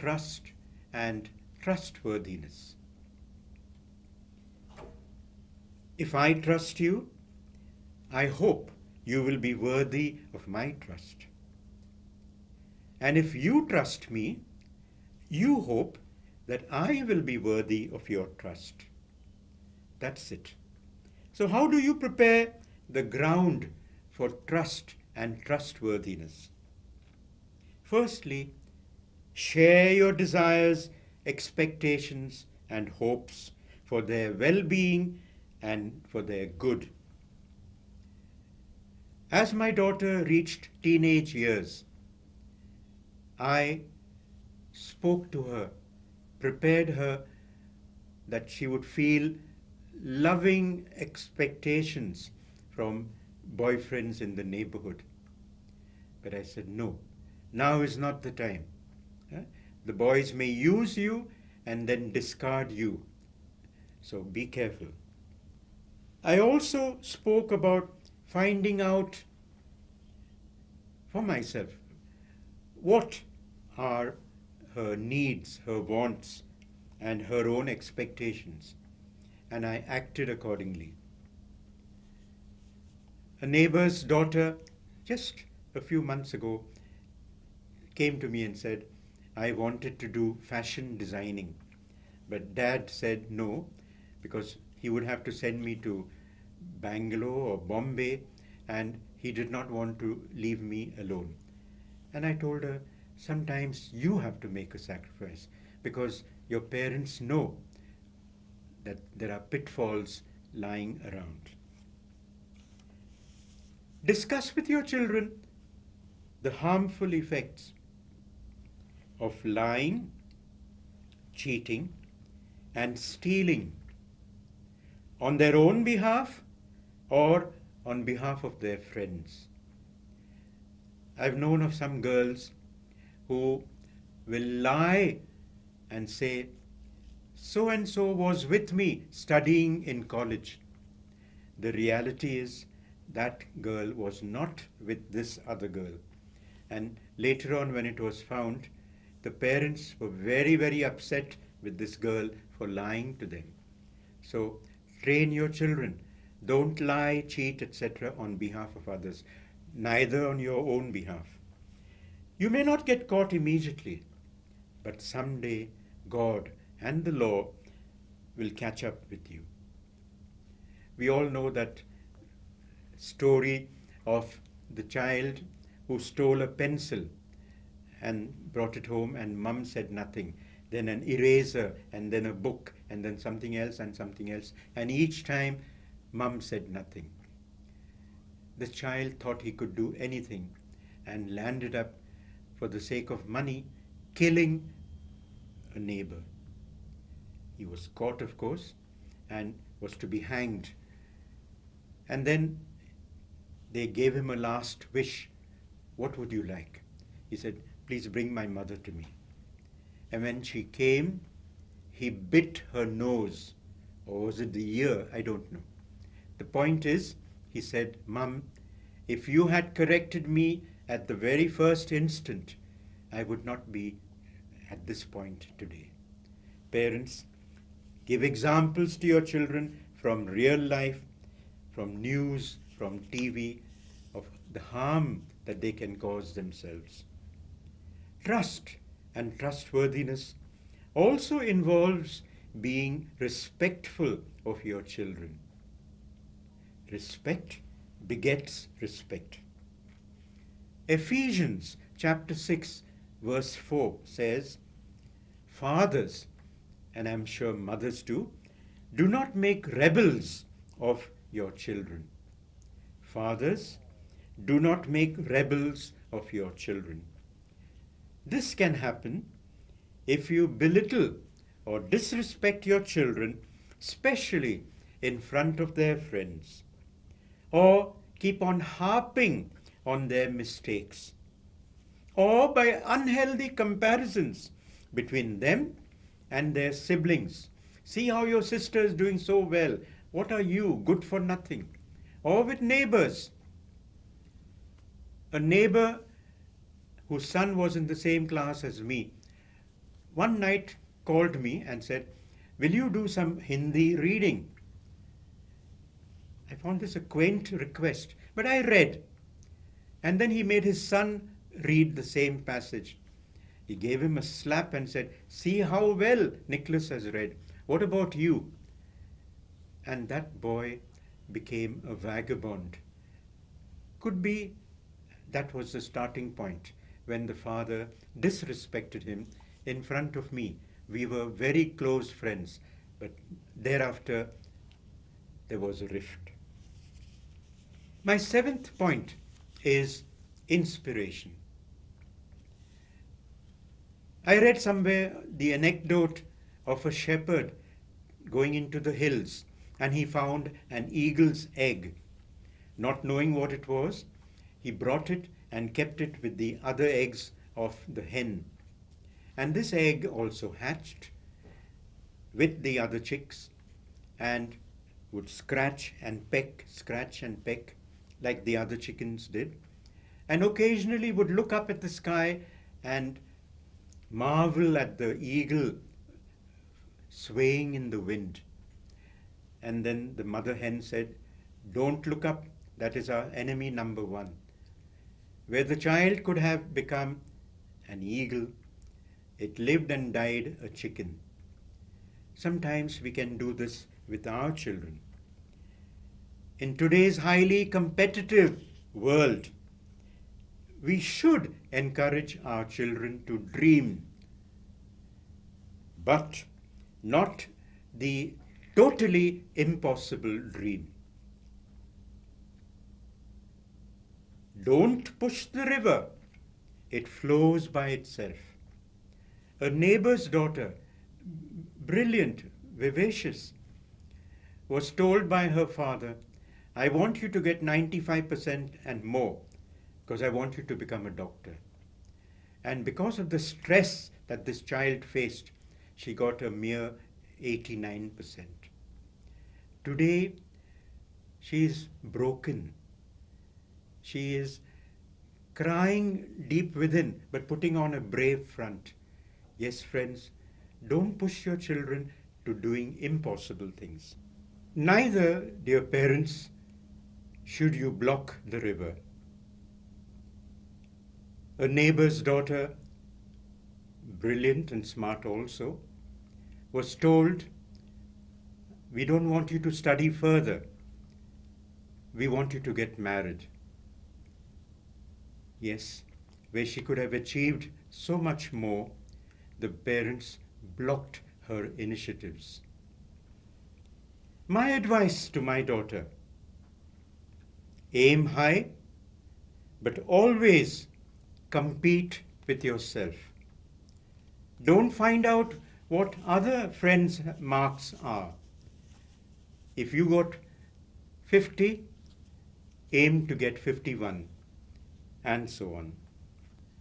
trust and trustworthiness. If I trust you, I hope you will be worthy of my trust. And if you trust me, you hope that I will be worthy of your trust. That's it. So how do you prepare the ground for trust and trustworthiness? Firstly, share your desires, expectations, and hopes for their well-being and for their good. As my daughter reached teenage years, I spoke to her, prepared her that she would feel loving expectations from boyfriends in the neighborhood. But I said, no, now is not the time. The boys may use you and then discard you. So be careful. I also spoke about finding out for myself what are her needs, her wants, and her own expectations, and I acted accordingly. A neighbor's daughter, just a few months ago, came to me and said, I wanted to do fashion designing, but Dad said no, because he would have to send me to Bangalore or Bombay, and he did not want to leave me alone. And I told her, sometimes you have to make a sacrifice, because your parents know that there are pitfalls lying around. Discuss with your children the harmful effects of lying, cheating, and stealing on their own behalf or on behalf of their friends. I've known of some girls who will lie and say, so and so was with me studying in college. The reality is that girl was not with this other girl. And later on, when it was found, the parents were very, very upset with this girl for lying to them. So train your children. Don't lie, cheat, etc. on behalf of others, neither on your own behalf. You may not get caught immediately, but someday God and the law will catch up with you. We all know that story of the child who stole a pencil and brought it home, and mum said nothing. Then an eraser, and then a book, and then something else and something else. And each time mum said nothing. The child thought he could do anything and landed up, for the sake of money, killing a neighbor. He was caught, of course, and was to be hanged. And then they gave him a last wish. What would you like? He said, please bring my mother to me. And when she came, he bit her nose. Or was it the ear? I don't know. The point is, he said, Mum, if you had corrected me at the very first instant, I would not be at this point today. Parents, give examples to your children from real life, from news, from TV, of the harm that they can cause themselves. Trust and trustworthiness also involves being respectful of your children. Respect begets respect. Ephesians chapter 6 verse 4 says, fathers, and I'm sure mothers too, do not make rebels of your children. Fathers, do not make rebels of your children. This can happen if you belittle or disrespect your children, especially in front of their friends, or keep on harping on their mistakes, or by unhealthy comparisons between them and their siblings. See how your sister is doing so well. What are you, good for nothing? Or with neighbors. A neighbor whose son was in the same class as me one night called me and said, "Will you do some Hindi reading?" I found this a quaint request, but I read. And then he made his son read the same passage. He gave him a slap and said, "See how well Nicholas has read. What about you?" And that boy became a vagabond. Could be that was the starting point when the father disrespected him in front of me. We were very close friends, but thereafter there was a rift. My seventh point is inspiration. I read somewhere the anecdote of a shepherd going into the hills, and he found an eagle's egg. Not knowing what it was, he brought it and kept it with the other eggs of the hen. And this egg also hatched with the other chicks and would scratch and peck like the other chickens did, and occasionally would look up at the sky and marvel at the eagle swaying in the wind. And then the mother hen said, "Don't look up, that is our enemy number one." Where the child could have become an eagle, it lived and died a chicken. Sometimes we can do this with our children. In today's highly competitive world, we should encourage our children to dream, but not the totally impossible dream. Don't push the river, it flows by itself. A neighbor's daughter, brilliant, vivacious, was told by her father, "I want you to get 95% and more, because I want you to become a doctor." And because of the stress that this child faced, she got a mere 89%. Today, she is broken. She is crying deep within, but putting on a brave front. Yes, friends, don't push your children to doing impossible things. Neither, dear parents, should you block the river. A neighbor's daughter, brilliant and smart also, was told, "We don't want you to study further. We want you to get married." Yes, where she could have achieved so much more, the parents blocked her initiatives. My advice to my daughter: aim high, but always compete with yourself. Don't find out what other friends' marks are. If you got 50, aim to get 51, and so on.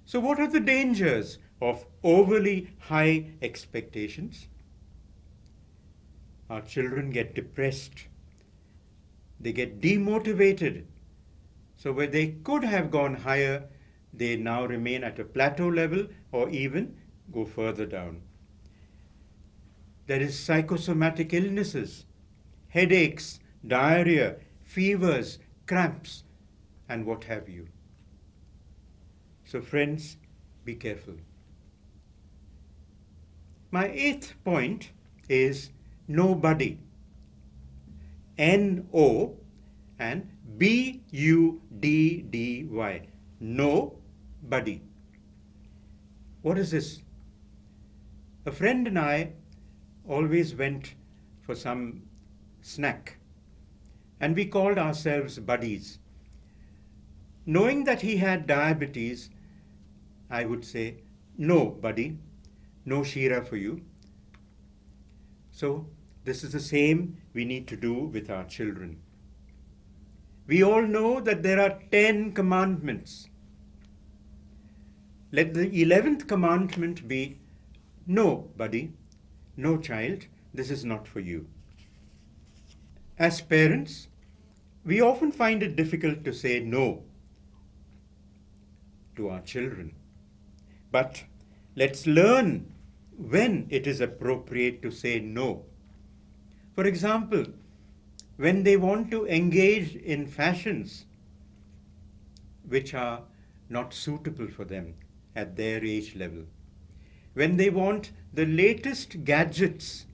So what are the dangers of overly high expectations? Our children get depressed. They get demotivated. So where they could have gone higher, they now remain at a plateau level or even go further down. There is psychosomatic illnesses, headaches, diarrhea, fevers, cramps, and what have you. So friends, be careful. My eighth point is nobody. N-O and B-U-D-D-Y. Nobody. What is this? A friend and I always went for some snack, and we called ourselves buddies. Knowing that he had diabetes, I would say, "No, buddy, no Shira for you." So this is the same we need to do with our children. We all know that there are 10 commandments. Let the 11th commandment be, "No, buddy, no child, this is not for you." As parents, we often find it difficult to say no to our children. But let's learn when it is appropriate to say no. For example, when they want to engage in fashions which are not suitable for them at their age level, when they want the latest gadgets,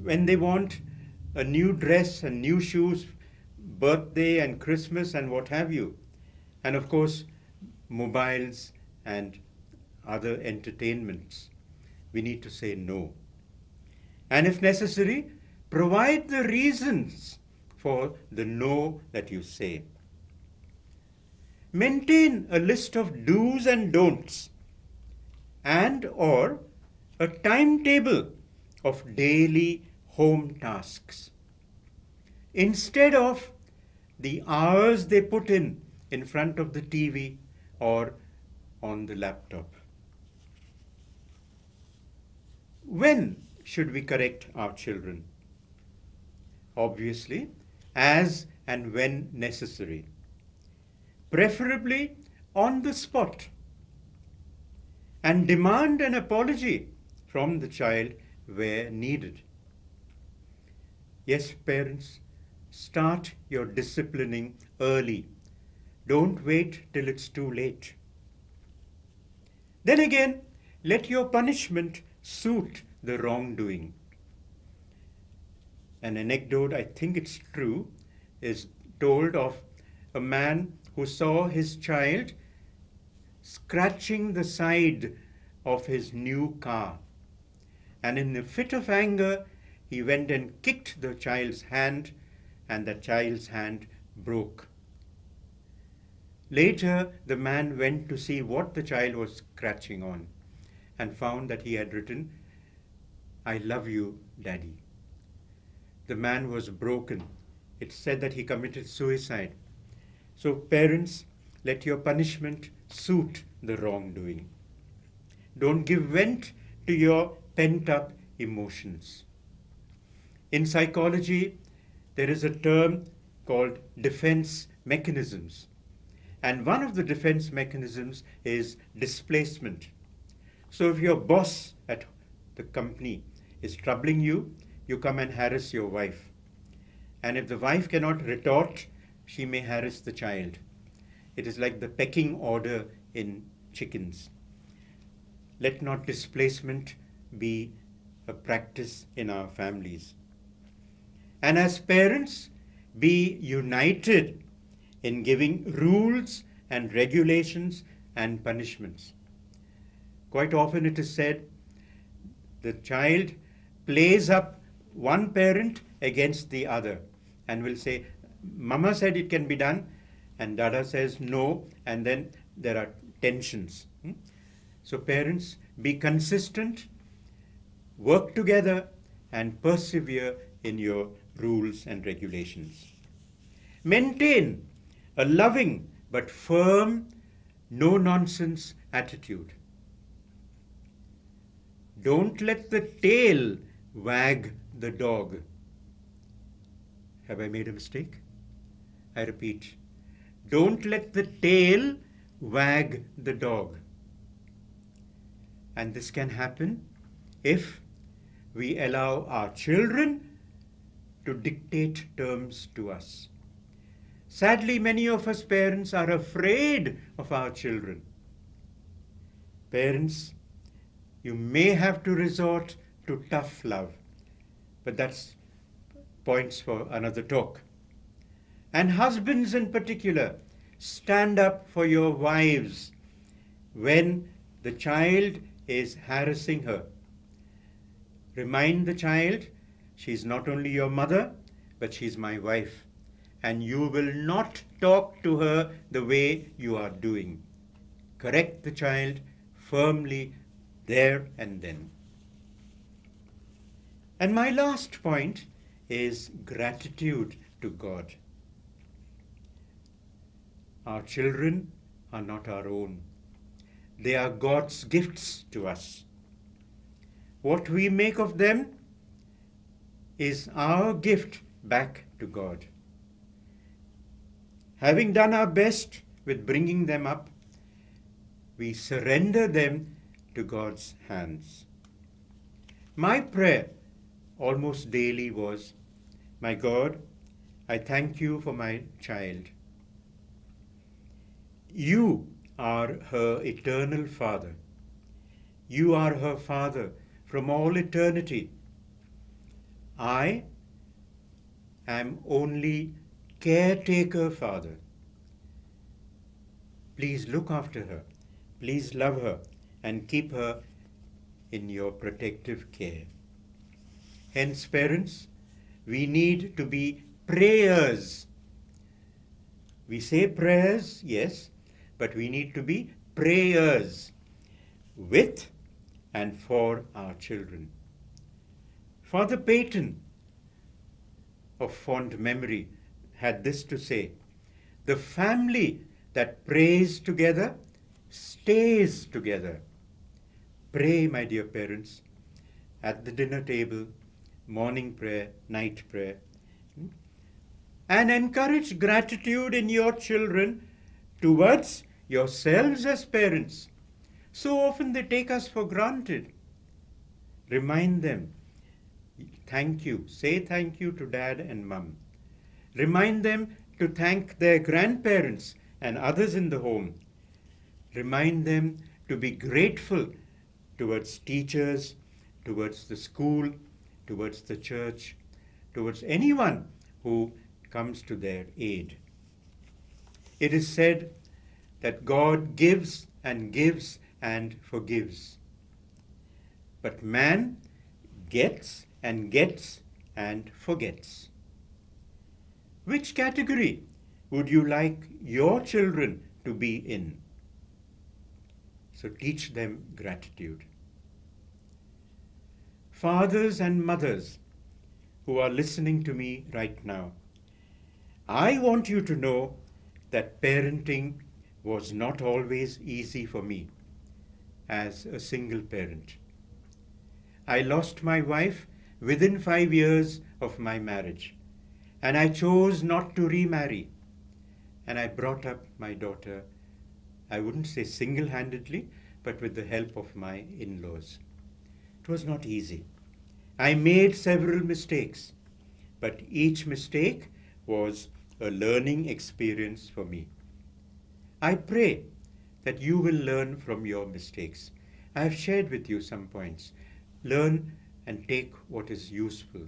when they want a new dress and new shoes, birthday and Christmas and what have you, and of course, mobiles and other entertainments, we need to say no. And if necessary, provide the reasons for the no that you say. Maintain a list of do's and don'ts and or a timetable of daily home tasks instead of the hours they put in front of the TV or on the laptop. When should we correct our children? Obviously, as and when necessary. Preferably on the spot. And demand an apology from the child where needed. Yes, parents, start your disciplining early. Don't wait till it's too late. Then again, let your punishment suit the wrongdoing. An anecdote, I think it's true, is told of a man who saw his child scratching the side of his new car. And in a fit of anger, he went and kicked the child's hand, and the child's hand broke. Later, the man went to see what the child was scratching on and found that he had written, "I love you, Daddy." The man was broken. It said that he committed suicide. So parents, let your punishment suit the wrongdoing. Don't give vent to your pent-up emotions. In psychology, there is a term called defense mechanisms. And one of the defense mechanisms is displacement. So if your boss at the company is troubling you, you come and harass your wife. And if the wife cannot retort, she may harass the child. It is like the pecking order in chickens. Let not displacement be a practice in our families. And as parents, be united in giving rules and regulations and punishments. Quite often it is said the child plays up one parent against the other and will say, "Mama said it can be done," and Dada says no, and then there are tensions. So parents, be consistent, work together, and persevere in your rules and regulations. Maintain a loving but firm, no-nonsense attitude. Don't let the tail wag the dog. Have I made a mistake? I repeat, don't let the tail wag the dog. And this can happen if we allow our children to dictate terms to us. Sadly, many of us parents are afraid of our children. Parents, you may have to resort to tough love, but that's points for another talk. And husbands in particular, stand up for your wives when the child is harassing her. Remind the child, she's not only your mother, but she's my wife. And you will not talk to her the way you are doing. Correct the child firmly there and then. And my last point is gratitude to God. Our children are not our own. They are God's gifts to us. What we make of them is our gift back to God. Having done our best with bringing them up, we surrender them to God's hands. My prayer almost daily was, my God, I thank you for my child. You are her eternal Father. You are her Father from all eternity. I am only caretaker Father. Please look after her. Please love her and keep her in your protective care. Hence, parents, we need to be prayers. We say prayers, yes, but we need to be prayers with and for our children. Father Peyton of fond memory had this to say, the family that prays together stays together. Pray, my dear parents, at the dinner table, morning prayer, night prayer, and encourage gratitude in your children towards yourselves as parents. So often they take us for granted. Remind them, thank you, say thank you to dad and mum. Remind them to thank their grandparents and others in the home. Remind them to be grateful towards teachers, towards the school, towards the church, towards anyone who comes to their aid. It is said that God gives and gives and forgives. But man gets and forgets. Which category would you like your children to be in? So teach them gratitude. Fathers and mothers who are listening to me right now, I want you to know that parenting was not always easy for me as a single parent. I lost my wife within 5 years of my marriage, and I chose not to remarry. And I brought up my daughter, I wouldn't say single-handedly, but with the help of my in-laws. It was not easy. I made several mistakes, but each mistake was a learning experience for me. I pray that you will learn from your mistakes. I have shared with you some points. Learn and take what is useful.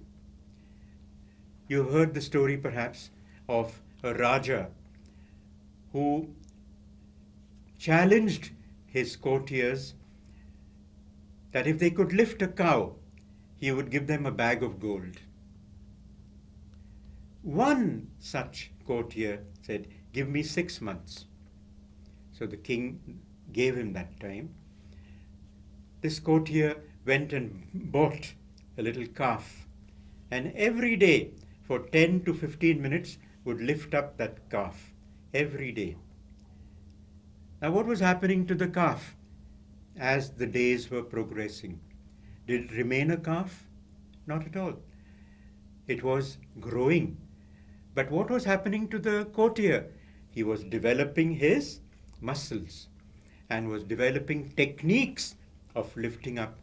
You have heard the story perhaps of a Raja who challenged his courtiers that if they could lift a cow, he would give them a bag of gold. One such courtier said, give me 6 months. So the king gave him that time. This courtier went and bought a little calf, and every day for 10 to 15 minutes would lift up that calf, every day. Now what was happening to the calf as the days were progressing? Did it remain a calf? Not at all. It was growing. But what was happening to the courtier? He was developing his muscles and was developing techniques of lifting up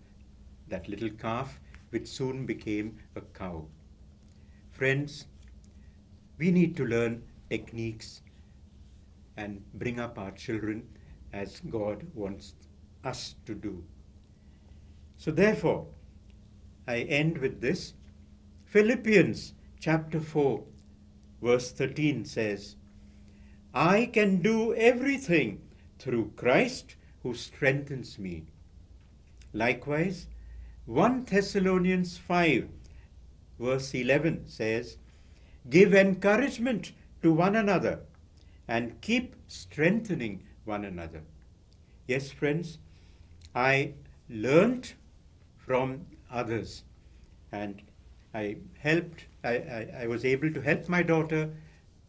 that little calf, which soon became a cow. Friends, we need to learn techniques and bring up our children as God wants us to do. So therefore, I end with this. Philippians chapter 4, verse 13 says, I can do everything through Christ who strengthens me. Likewise, 1 Thessalonians 5, verse 11 says, give encouragement to one another and keep strengthening one another. Yes, friends, I learnt from others, and I was able to help my daughter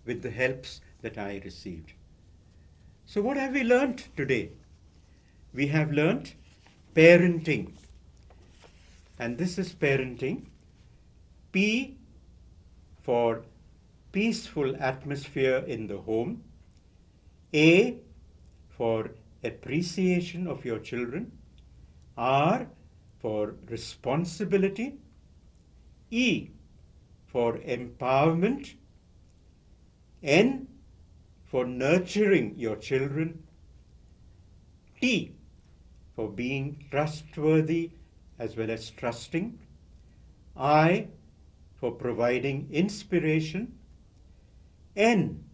with the helps that I received. So what have we learnt today? We have learnt parenting. And this is parenting. P for peaceful atmosphere in the home. A for appreciation of your children. R for responsibility, E for empowerment, N for nurturing your children, T for being trustworthy as well as trusting, I for providing inspiration, N,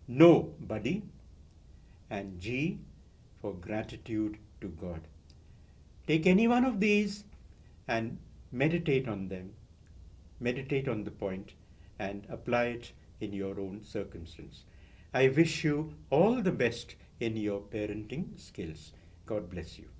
nobody, and G for gratitude to God. Take any one of these and meditate on them, meditate on the point, and apply it in your own circumstance. I wish you all the best in your parenting skills. God bless you.